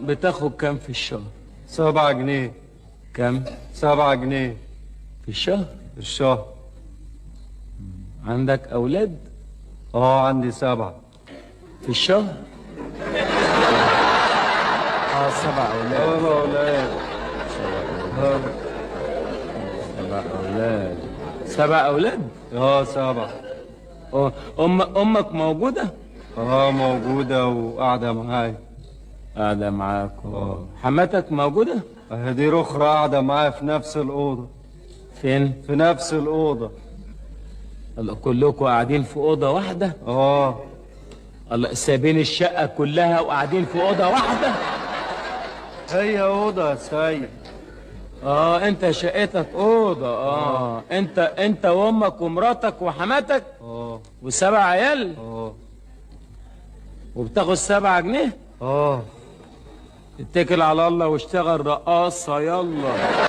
بتاخد كام في الشهر؟ 7 جنيه. كام؟ 7 جنيه في الشهر؟ في الشهر. عندك أولاد؟ عندي 7 في الشهر؟ 7 أولاد. 7 أولاد. 7 أولاد. 7 أولاد؟ 7. أمك موجودة؟ موجودة وقاعدة معايا. قاعدة معاك. حماتك موجودة؟ دي أخرى قاعدة معايا في نفس الأوضة. فين؟ في نفس الأوضة. الله، كلكم قاعدين في أوضة واحدة؟ الله، سايبين الشقة كلها وقاعدين في أوضة واحدة؟ هي أوضة يا سيد. انت شقتك اوضه. انت وامك ومراتك وحماتك و7 عيال. وبتاخد 7 جنيه. اتكل على الله واشتغل رقاصه يلا.